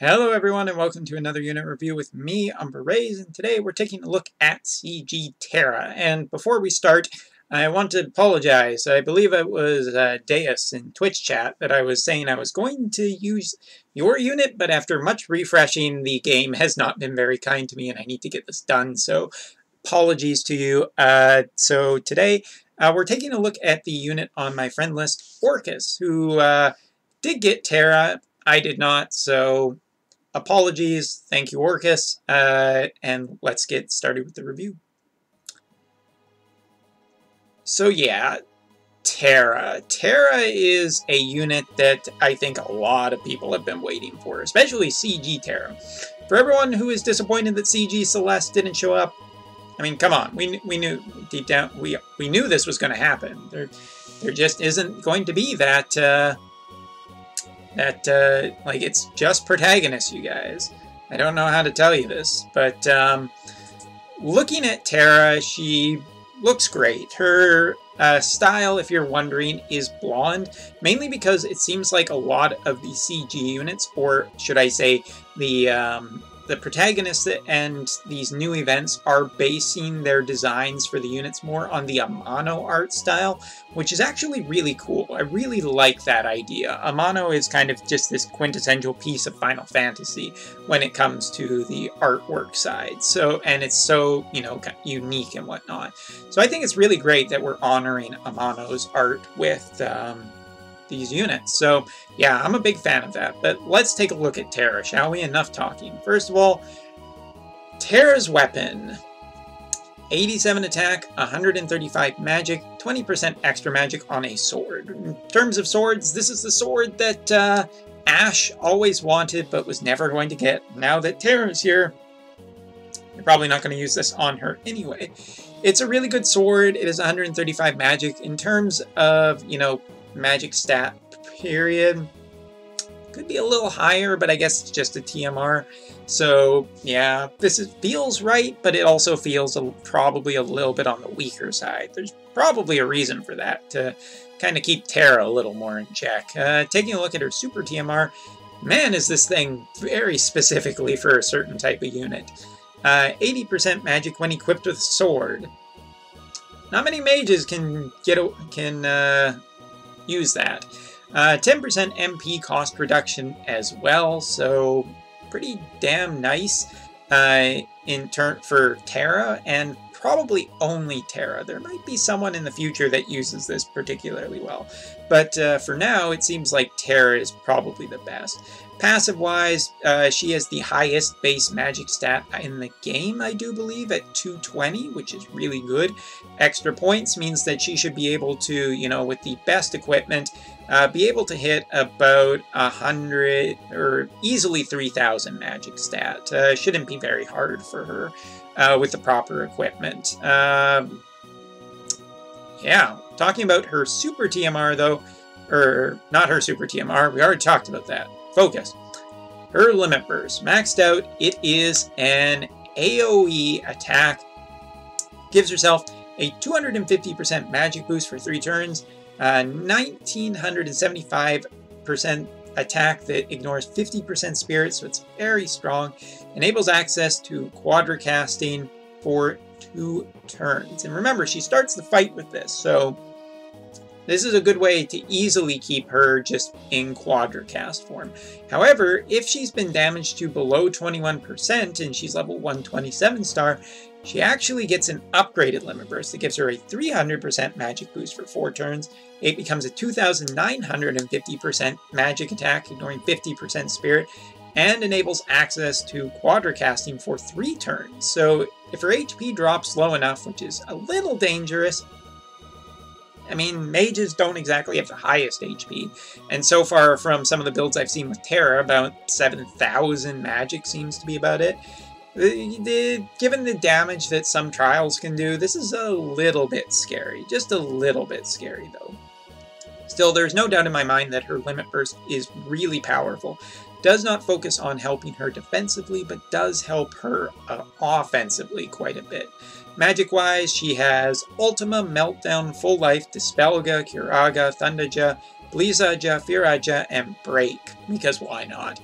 Hello everyone and welcome to another unit review with me, Umbraze, and today we're taking a look at CG Terra. And before we start, I want to apologize. I believe it was Deus in Twitch chat that I was saying I was going to use your unit, but after much refreshing, the game has not been very kind to me and I need to get this done, so apologies to you. So today we're taking a look at the unit on my friend list, Orcus, who did get Terra. I did not, so apologies. Thank you, Orcus. And let's get started with the review. So yeah, Terra. Terra is a unit that I think a lot of people have been waiting for, especially CG Terra. For everyone who is disappointed that CG Celeste didn't show up, I mean, come on. We knew deep down, we knew this was going to happen. There just isn't going to be that like, it's just protagonists, you guys. I don't know how to tell you this, but looking at Terra, she looks great. Her style, if you're wondering, is blonde, mainly because it seems like a lot of the CG units, or should I say the protagonists and these new events are basing their designs for the units more on the Amano art style, which is actually really cool. I really like that idea. Amano is kind of just this quintessential piece of Final Fantasy when it comes to the artwork side. So, and it's so, you know, unique and whatnot. So I think it's really great that we're honoring Amano's art with these units. So yeah, I'm a big fan of that. But let's take a look at Terra, shall we? Enough talking. First of all, Terra's weapon. 87 attack, 135 magic, 20% extra magic on a sword. In terms of swords, this is the sword that Ash always wanted but was never going to get. Now that Terra's here, you're probably not going to use this on her anyway. It's a really good sword. It is 135 magic. In terms of, you know, magic stat period, could be a little higher, but I guess it's just a TMR. So yeah, feels right, but it also feels probably a little bit on the weaker side. There's probably a reason for that, to kind of keep Terra a little more in check. Taking a look at her super TMR, man, is this thing very specifically for a certain type of unit. 80% magic when equipped with sword. Not many mages can use that. 10% MP cost reduction as well, so pretty damn nice for Terra, and probably only Terra. There might be someone in the future that uses this particularly well, but for now it seems like Terra is probably the best. Passive-wise, she has the highest base magic stat in the game, I do believe, at 220, which is really good. Extra points means that she should be able to, you know, with the best equipment, be able to hit about 100 or easily 3,000 magic stat. Shouldn't be very hard for her with the proper equipment. Yeah, talking about her super TMR though, or not her super TMR, we already talked about that. Focus. Her limit burst. Maxed out, it is an AoE attack. Gives herself a 250% magic boost for 3 turns. 1975% attack that ignores 50% spirit, so it's very strong. Enables access to quadricasting for 2 turns. And remember, she starts the fight with this, so this is a good way to easily keep her just in quadricast form. However, if she's been damaged to below 21% and she's level 127 star, she actually gets an upgraded limit burst that gives her a 300% magic boost for 4 turns. It becomes a 2,950% magic attack, ignoring 50% spirit, and enables access to quadricasting for 3 turns. So if her HP drops low enough, which is a little dangerous, I mean, mages don't exactly have the highest HP, and so far from some of the builds I've seen with Terra, about 7,000 magic seems to be about it. Given the damage that some trials can do, this is a little bit scary. Just a little bit scary, though. Still, there's no doubt in my mind that her limit burst is really powerful. Does not focus on helping her defensively, but does help her offensively quite a bit. Magic-wise, she has Ultima, Meltdown, Full Life, Dispelga, Curaga, Thundaja, Blizaja, Firaja, and Break, because why not?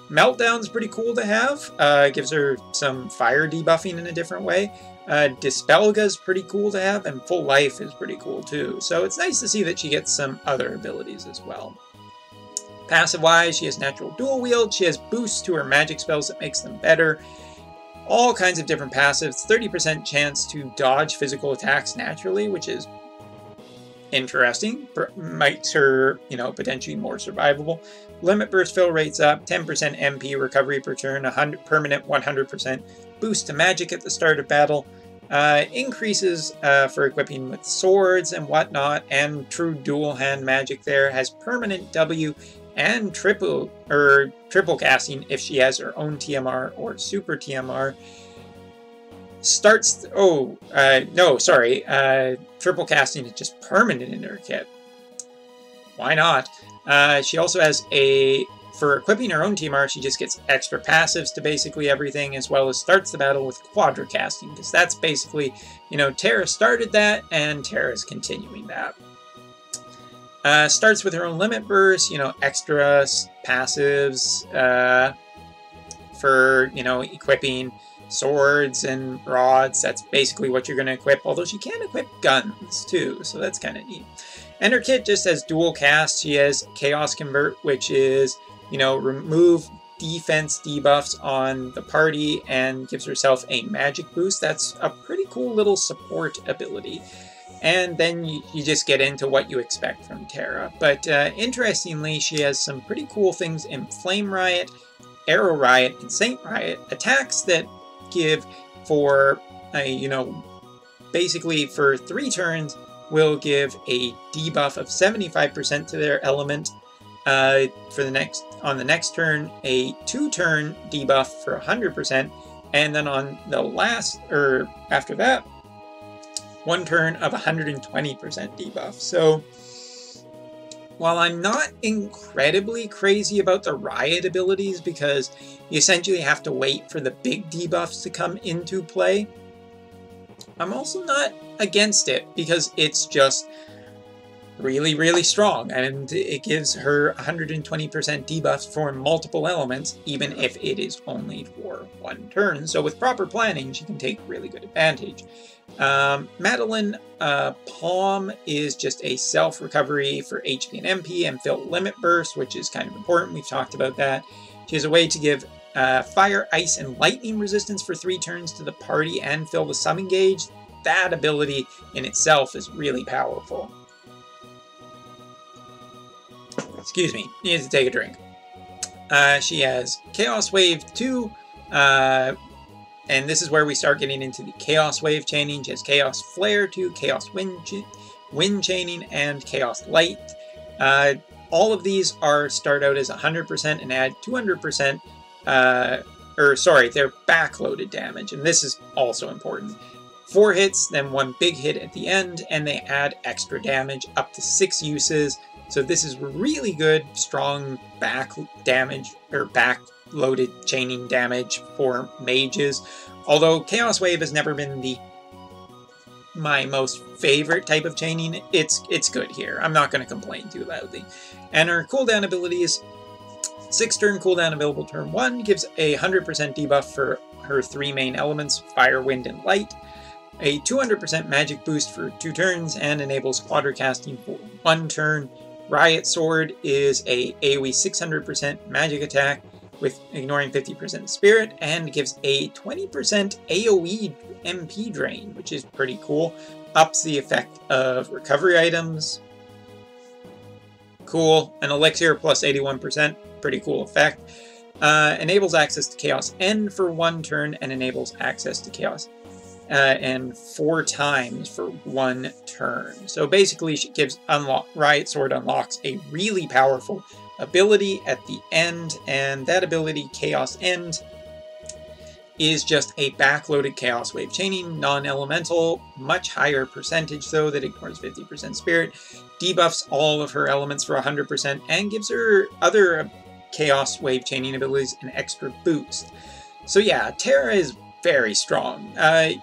Meltdown's pretty cool to have. Gives her some fire debuffing in a different way. Dispelga's pretty cool to have, and Full Life is pretty cool too. So it's nice to see that she gets some other abilities as well. Passive-wise, she has Natural Dual Wield. She has boosts to her magic spells that makes them better. All kinds of different passives. 30% chance to dodge physical attacks naturally, which is interesting. Makes her, potentially more survivable. Limit burst fill rates up. 10% MP recovery per turn. Permanent 100% boost to magic at the start of battle. Increases for equipping with swords and whatnot, and true dual hand magic there. Has permanent W and triple casting if she has her own TMR or super TMR. Triple casting is just permanent in her kit. Why not? She also has for equipping her own TMR, she just gets extra passives to basically everything, as well as starts the battle with quadra casting, because that's basically, Terra started that, and Terra is continuing that. Starts with her own limit burst, extra passives for, equipping swords and rods. That's basically what you're going to equip, although she can equip guns too, so that's kind of neat. And her kit just has dual cast. She has Chaos Convert, which is, remove defense debuffs on the party and gives herself a magic boost. That's a pretty cool little support ability. And then you just get into what you expect from Terra. But interestingly, she has some pretty cool things in Flame Riot, Arrow Riot, and Saint Riot. Attacks that give for, basically for 3 turns, will give a debuff of 75% to their element. On the next turn, a 2-turn debuff for 100%. And then on the after that, 1 turn of 120% debuff. So, while I'm not incredibly crazy about the Riot abilities, because you essentially have to wait for the big debuffs to come into play, I'm also not against it, because it's just really, really strong, and it gives her 120% debuffs for multiple elements, even if it is only for 1 turn. So with proper planning, she can take really good advantage. Madeline Palm is just a self-recovery for HP and MP and fill limit burst, which is kind of important. We've talked about that. She has a way to give fire, ice, and lightning resistance for 3 turns to the party and fill the summon gauge. That ability in itself is really powerful. Excuse me, needed to take a drink. She has Chaos Wave 2, and this is where we start getting into the Chaos Wave chaining. She has Chaos Flare 2, Chaos Wind chaining, and Chaos Light. All of these start out as 100% and add 200%, they're backloaded damage, and this is also important. 4 hits, then 1 big hit at the end, and they add extra damage up to 6 uses. So this is really good, strong back damage, or back-loaded chaining damage for mages. Although Chaos Wave has never been my most favorite type of chaining, it's good here. I'm not going to complain too loudly. And her cooldown abilities, 6-turn cooldown available turn 1, gives a 100% debuff for her 3 main elements, fire, wind, and light. A 200% magic boost for 2 turns, and enables quadra casting for 1 turn. Riot Sword is a AoE 600% magic attack with ignoring 50% spirit, and gives a 20% AoE MP drain, which is pretty cool. Ups the effect of recovery items. Cool. An elixir plus 81%, pretty cool effect. Enables access to Chaos End for 1 turn, and enables access to Chaos and 4 times for 1 turn. So basically, she gives Riot Sword unlocks a really powerful ability at the end, and that ability, Chaos End, is just a backloaded Chaos Wave chaining, non-elemental, much higher percentage though, that ignores 50% spirit, debuffs all of her elements for 100%, and gives her other Chaos Wave chaining abilities an extra boost. So yeah, Terra is very strong.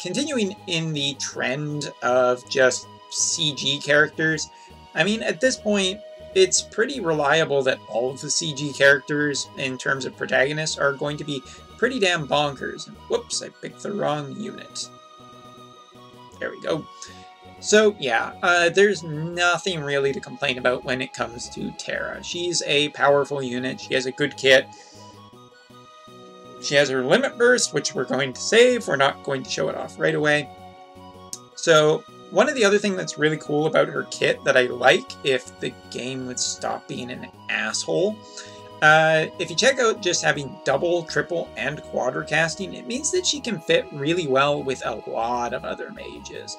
Continuing in the trend of just CG characters, I mean, at this point, it's pretty reliable that all of the CG characters in terms of protagonists are going to be pretty damn bonkers. Whoops, I picked the wrong unit. There we go. So yeah, there's nothing really to complain about when it comes to Terra. She's a powerful unit, she has a good kit. She has her limit burst, which we're going to save. We're not going to show it off right away. So one of the other things that's really cool about her kit that I like, if the game would stop being an asshole, if you check out just having double, triple, and quadra casting, it means that she can fit really well with a lot of other mages.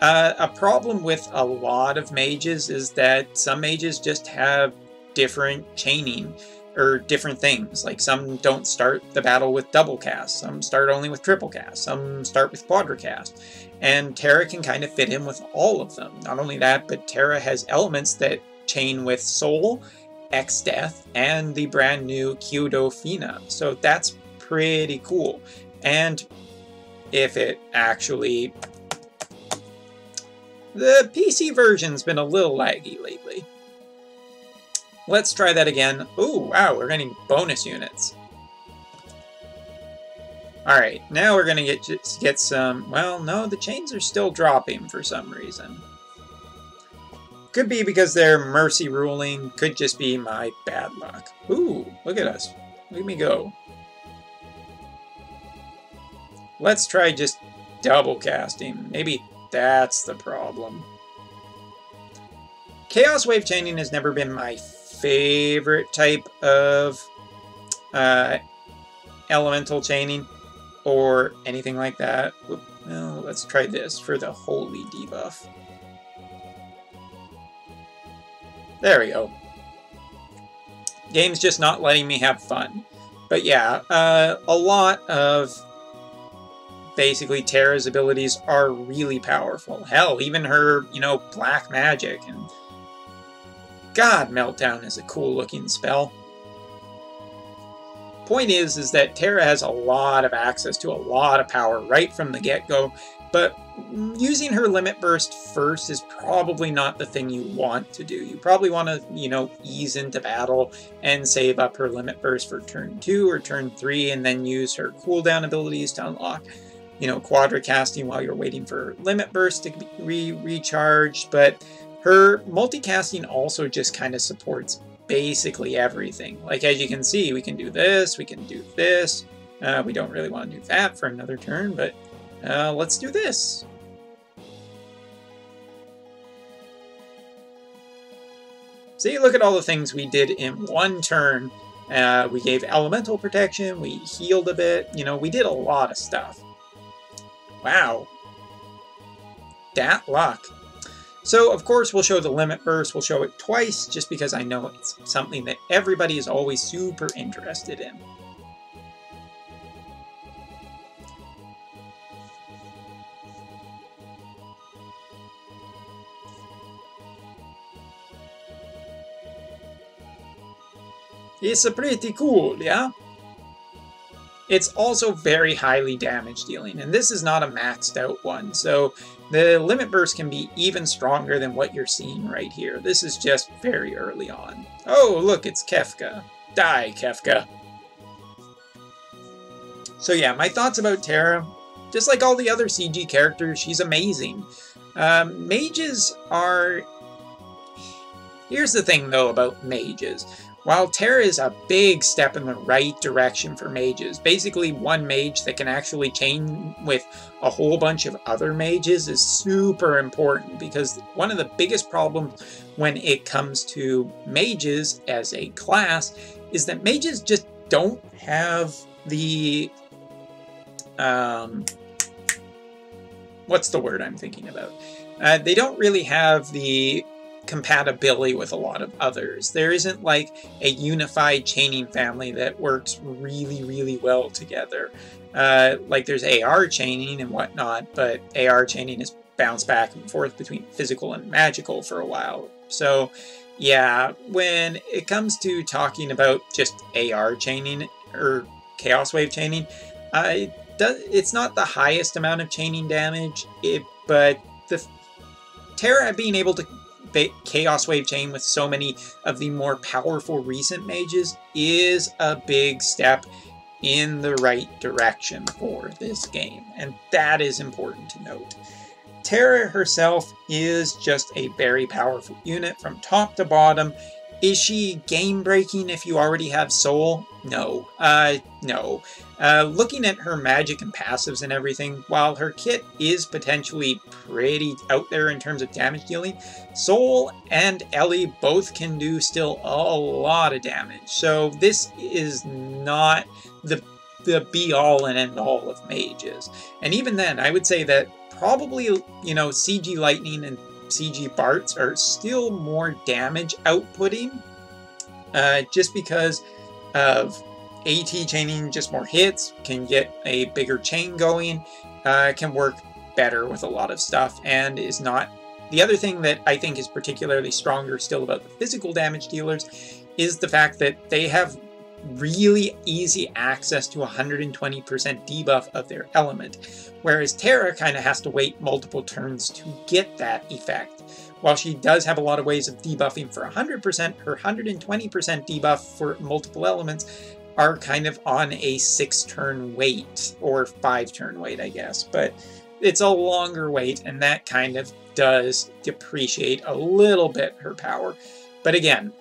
A problem with a lot of mages is that some mages just have different chaining, or different things. Like some don't start the battle with double cast, some start only with triple cast, some start with quadra cast. And Terra can kind of fit in with all of them. Not only that, but Terra has elements that chain with Soul, X-Death, and the brand new Kyodofina. So that's pretty cool. And if it actually... The PC version's been a little laggy lately. Let's try that again. Ooh, wow, we're getting bonus units. Alright, now we're going to get some... Well, no, the chains are still dropping for some reason. Could be because they're mercy ruling. Could just be my bad luck. Ooh, look at us. Look at me go. Let's try just double casting. Maybe that's the problem. Chaos Wave chaining has never been my favorite type of elemental chaining or anything like that. Well, let's try this for the holy debuff. There we go. Game's just not letting me have fun. But yeah, a lot of basically Terra's abilities are really powerful. Hell, even her, you know, black magic. And God, Meltdown is a cool looking spell. Point is that Terra has a lot of access to a lot of power right from the get-go, but using her limit burst first is probably not the thing you want to do. You probably want to, you know, ease into battle and save up her limit burst for turn 2 or turn 3 and then use her cooldown abilities to unlock, you know, quadra casting while you're waiting for limit burst to be recharged. But her multicasting also just kind of supports basically everything. Like, as you can see, we can do this, we can do this. We don't really want to do that for another turn, but let's do this. See, look at all the things we did in one turn. We gave elemental protection, we healed a bit, you know, we did a lot of stuff. Wow. Dat luck. So, of course, we'll show the limit burst. We'll show it twice, just because I know it's something that everybody is always super interested in. It's pretty cool, yeah? It's also very highly damage dealing, and this is not a maxed out one, so the limit burst can be even stronger than what you're seeing right here. This is just very early on. Oh, look, it's Kefka. Die, Kefka. So yeah, my thoughts about Terra, just like all the other CG characters, she's amazing. Mages are... Here's the thing, though, about mages. While Terra is a big step in the right direction for mages, basically one mage that can actually chain with a whole bunch of other mages is super important, because one of the biggest problems when it comes to mages as a class is that mages just don't have the... what's the word I'm thinking about? They don't really have the compatibility with a lot of others. There isn't like a unified chaining family that works really, really well together. Like there's AR chaining and whatnot, but AR chaining is bounced back and forth between physical and magical for a while. So yeah, when it comes to talking about just AR chaining or Chaos Wave chaining, it's not the highest amount of chaining damage, but the Terra being able to Chaos Wave chain with so many of the more powerful recent mages is a big step in the right direction for this game, and that is important to note. Terra herself is just a very powerful unit from top to bottom. Is she game-breaking if you already have Soul? No. No. Looking at her magic and passives and everything, while her kit is potentially pretty out there in terms of damage dealing, Soul and Ellie both can do still a lot of damage. So this is not the be-all and end-all of mages. And even then, I would say that probably, you know, CG Lightning and CG Barts are still more damage outputting, just because of AT chaining, just more hits, can get a bigger chain going, can work better with a lot of stuff, and is not... The other thing that I think is particularly stronger still about the physical damage dealers is the fact that they have really easy access to 120% debuff of their element, whereas Terra kind of has to wait multiple turns to get that effect. While she does have a lot of ways of debuffing for 100%, her 120% debuff for multiple elements are kind of on a 6-turn wait, or 5-turn wait, I guess, but it's a longer wait, and that kind of does depreciate a little bit her power. But again,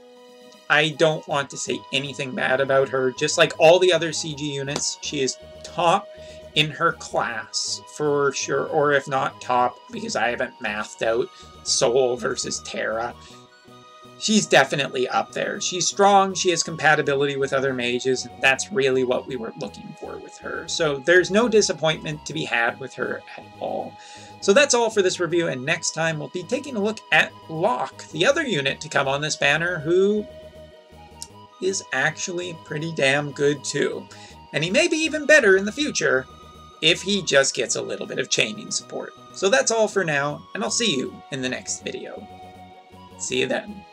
I don't want to say anything bad about her. Just like all the other CG units, she is top in her class for sure, or if not top, because I haven't mathed out Soul versus Terra. She's definitely up there. She's strong, she has compatibility with other mages, and that's really what we were looking for with her. So there's no disappointment to be had with her at all. So that's all for this review, and next time we'll be taking a look at Locke, the other unit to come on this banner, who is actually pretty damn good too. And he may be even better in the future if he just gets a little bit of chaining support. So that's all for now, and I'll see you in the next video. See you then.